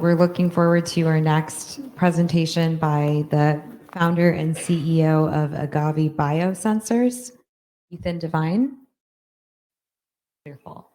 We're looking forward to our next presentation by the founder and CEO of Agave Biosensors, Ethan Devine. Wonderful.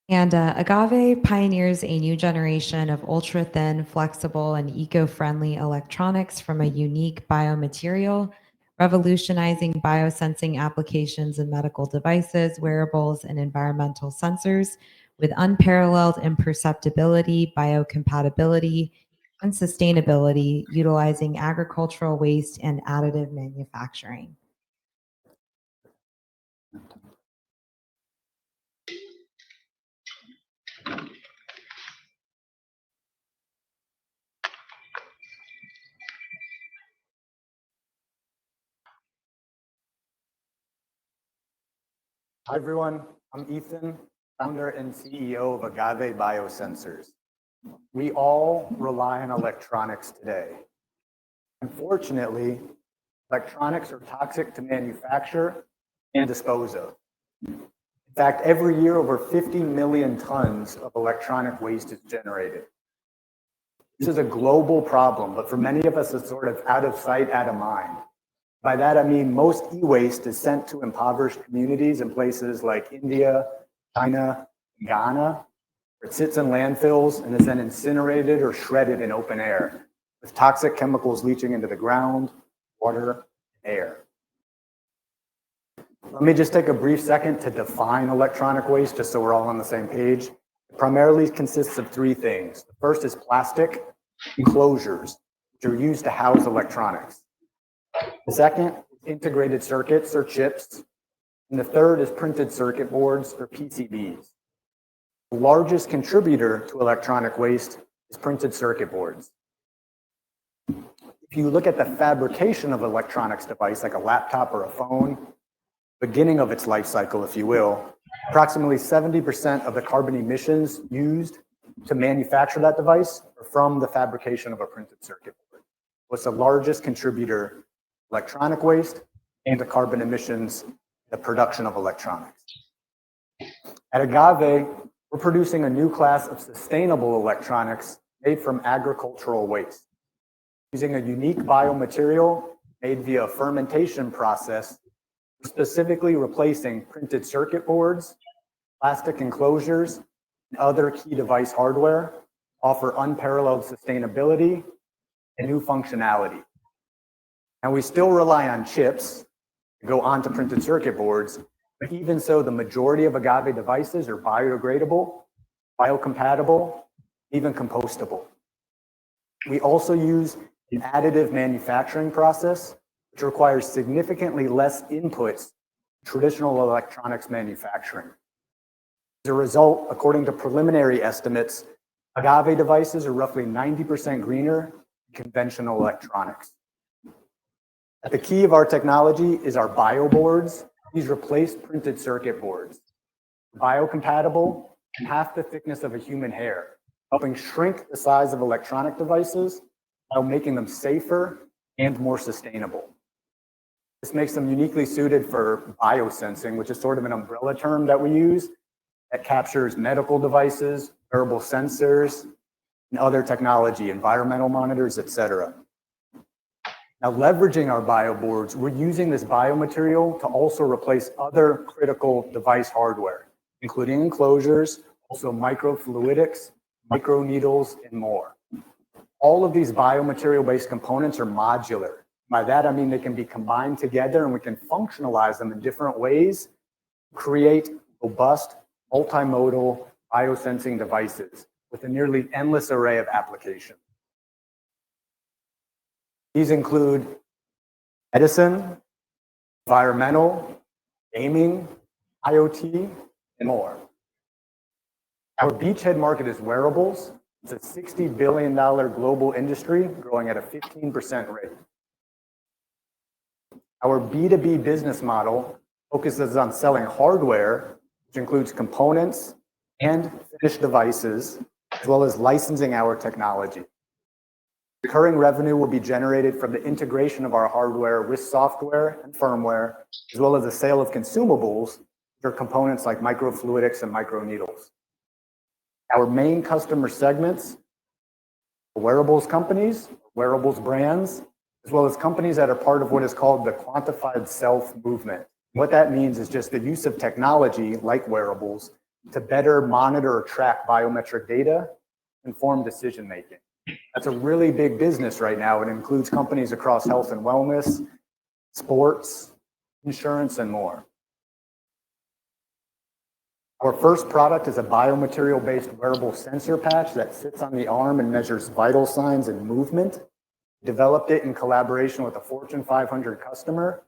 And Agave pioneers a new generation of ultra-thin, flexible, and eco-friendly electronics from a unique biomaterial, revolutionizing biosensing applications in medical devices, wearables, and environmental sensors with unparalleled imperceptibility, biocompatibility, and sustainability, utilizing agricultural waste and additive manufacturing. Hi, everyone. I'm Ethan, founder and CEO of Agave Biosensors. We all rely on electronics today. Unfortunately, electronics are toxic to manufacture and dispose of. In fact, every year, over 50 million tons of electronic waste is generated. This is a global problem, but for many of us, it's sort of out of sight, out of mind. By that, I mean most e-waste is sent to impoverished communities in places like India, China, Ghana. It sits in landfills and is then incinerated or shredded in open air, with toxic chemicals leaching into the ground, water, and air. Let me just take a brief second to define electronic waste, just so we're all on the same page. It primarily consists of three things. The first is plastic enclosures, which are used to house electronics. The second is integrated circuits or chips, and the third is printed circuit boards or PCBs. The largest contributor to electronic waste is printed circuit boards. If you look at the fabrication of an electronics device, like a laptop or a phone, beginning of its life cycle, if you will, approximately 70% of the carbon emissions used to manufacture that device are from the fabrication of a printed circuit board. What's the largest contributor? Electronic waste and the carbon emissions, the production of electronics. At Agave, we're producing a new class of sustainable electronics made from agricultural waste. Using a unique biomaterial made via a fermentation process, specifically replacing printed circuit boards, plastic enclosures, and other key device hardware, offer unparalleled sustainability and new functionality. And we still rely on chips to go onto printed circuit boards, but even so, the majority of Agave devices are biodegradable, biocompatible, even compostable. We also use an additive manufacturing process, which requires significantly less inputs than traditional electronics manufacturing. As a result, according to preliminary estimates, Agave devices are roughly 90% greener than conventional electronics. At the key of our technology is our bioboards. These replace printed circuit boards. Biocompatible and half the thickness of a human hair, helping shrink the size of electronic devices while making them safer and more sustainable. This makes them uniquely suited for biosensing, which is sort of an umbrella term that we use that captures medical devices, wearable sensors, and other technology, environmental monitors, etc. Now, leveraging our bioboards, we're using this biomaterial to also replace other critical device hardware, including enclosures, also microfluidics, microneedles, and more. All of these biomaterial-based components are modular. By that, I mean they can be combined together and we can functionalize them in different ways to create robust, multimodal biosensing devices with a nearly endless array of applications. These include medicine, environmental, gaming, IoT, and more. Our beachhead market is wearables. It's a $60 billion global industry growing at a 15% rate. Our B2B business model focuses on selling hardware, which includes components and finished devices, as well as licensing our technology. Recurring revenue will be generated from the integration of our hardware with software and firmware, as well as the sale of consumables for components like microfluidics and microneedles. Our main customer segments wearables companies, wearables brands, as well as companies that are part of what is called the quantified self movement. What that means is just the use of technology like wearables to better monitor or track biometric data, inform decision making. That's a really big business right now. It includes companies across health and wellness, sports, insurance, and more. Our first product is a biomaterial-based wearable sensor patch that sits on the arm and measures vital signs and movement. Developed it in collaboration with a Fortune 500 customer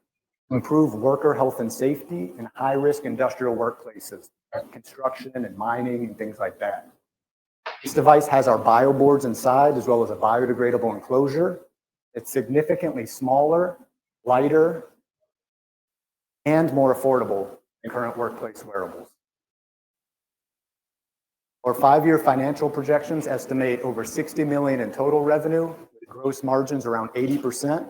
to improve worker health and safety in high-risk industrial workplaces, like construction and mining and things like that. This device has our bio boards inside, as well as a biodegradable enclosure. It's significantly smaller, lighter, and more affordable than current workplace wearables. Our 5-year financial projections estimate over $60 million in total revenue, with gross margins around 80%.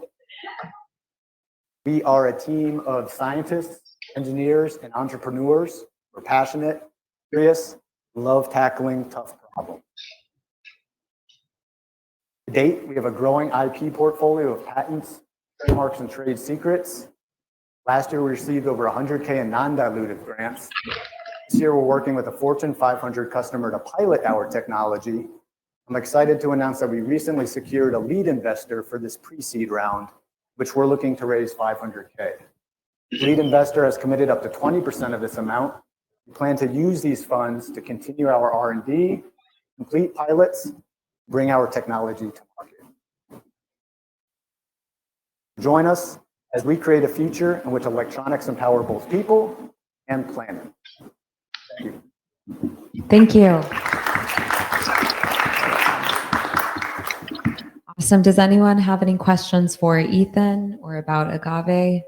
We are a team of scientists, engineers, and entrepreneurs. We're passionate, curious, love tackling tough problems. To date, we have a growing IP portfolio of patents, trademarks, and trade secrets. Last year, we received over $100K in non-dilutive grants. This year, we're working with a Fortune 500 customer to pilot our technology. I'm excited to announce that we recently secured a lead investor for this pre-seed round, which we're looking to raise $500K. Lead investor has committed up to 20% of this amount. We plan to use these funds to continue our R&D, complete pilots, bring our technology to market. Join us as we create a future in which electronics empower both people and planet. Thank you. Thank you. Awesome. Does anyone have any questions for Ethan or about Agave?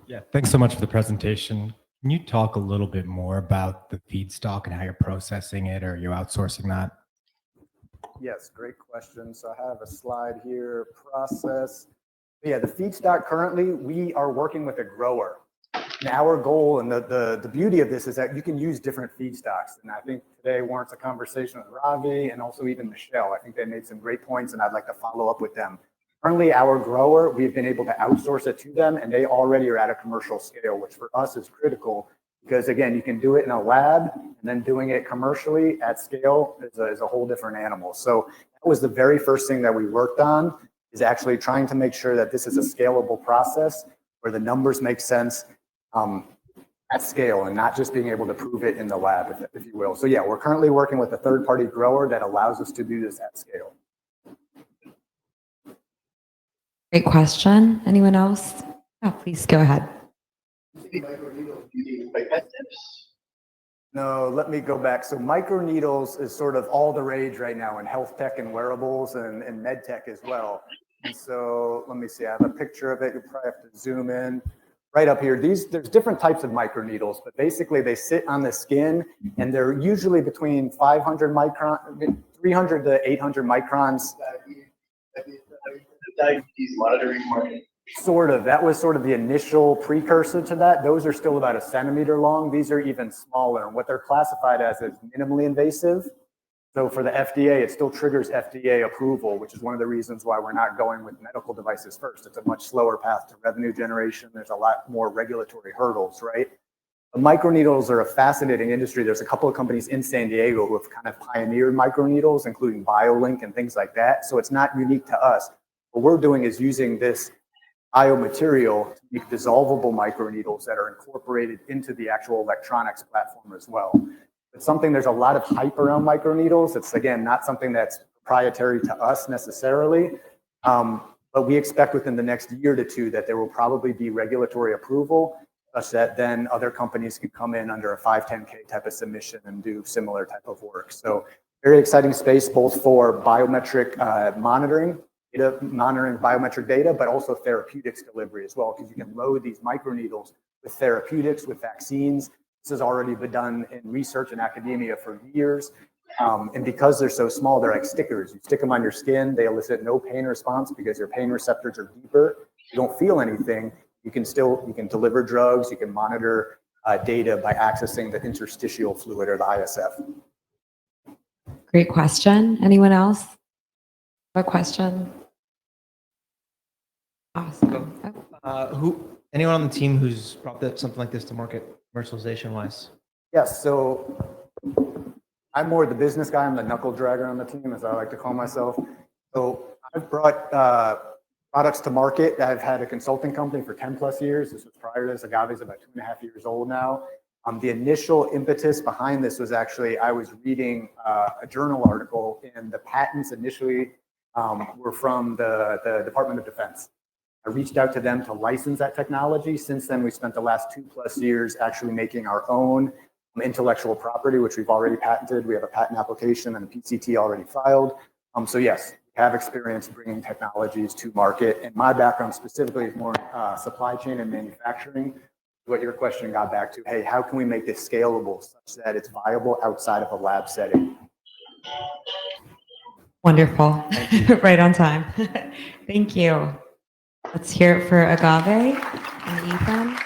Yeah, thanks so much for the presentation. Can you talk a little bit more about the feedstock and how you're processing it, or are you outsourcing that? Yes, great question. So I have a slide here, process. Yeah, the feedstock currently, we are working with a grower. And our goal and the beauty of this is that you can use different feedstocks. And I think today warrants a conversation with Ravi and also even Michelle. I think they made some great points and I'd like to follow up with them. Currently, our grower, we've been able to outsource it to them and they already are at a commercial scale, which for us is critical because again, you can do it in a lab and then doing it commercially at scale is a whole different animal. So that was the very first thing that we worked on is actually trying to make sure that this is a scalable process where the numbers make sense at scale and not just being able to prove it in the lab, if you will. So yeah, we're currently working with a third-party grower that allows us to do this at scale. Great question. Anyone else? Oh, please go ahead. No, let me go back. So microneedles is sort of all the rage right now in health tech and wearables and med tech as well. And so let me see, I have a picture of it. You'll probably have to zoom in. Right up here, there's different types of microneedles, but basically they sit on the skin and they're usually between 300 to 800 microns. Diabetes monitoring market. Sort of, that was sort of the initial precursor to that. Those are still about 1 centimeter long. These are even smaller. And what they're classified as is minimally invasive. So for the FDA, it still triggers FDA approval, which is one of the reasons why we're not going with medical devices first. It's a much slower path to revenue generation. There's a lot more regulatory hurdles, right? The microneedles are a fascinating industry. There's a couple of companies in San Diego who have kind of pioneered microneedles, including BioLink and things like that. So it's not unique to us. What we're doing is using this biomaterial to make dissolvable microneedles that are incorporated into the actual electronics platform as well. It's something, there's a lot of hype around microneedles. It's, again, not something that's proprietary to us necessarily, but we expect within the next year to two that there will probably be regulatory approval such that then other companies can come in under a 510K type of submission and do similar type of work. So very exciting space, both for biometric monitoring biometric data, but also therapeutics delivery as well, because you can load these microneedles with therapeutics, with vaccines. This has already been done in research and academia for years. And because they're so small, they're like stickers. You stick them on your skin, they elicit no pain response because your pain receptors are deeper. You don't feel anything. You can deliver drugs, you can monitor data by accessing the interstitial fluid or the ISF. Great question. Anyone else? A question? Awesome. Anyone on the team who's brought something like this to market commercialization wise? Yes, so I'm more the business guy. I'm the knuckle dragger on the team, as I like to call myself. So I've brought products to market. I've had a consulting company for 10 plus years. This was prior to this. Agave is about 2.5 years old now. The initial impetus behind this was actually, I was reading a journal article, and the patents initially were from the Department of Defense. I reached out to them to license that technology. Since then, we spent the last 2+ years actually making our own intellectual property, which we've already patented. We have a patent application and a PCT already filed. So yes, we have experience bringing technologies to market. And my background specifically is more supply chain and manufacturing. What your question got back to, hey, how can we make this scalable such that it's viable outside of a lab setting? Wonderful. Right on time. Thank you. Let's hear it for Agave and Ethan.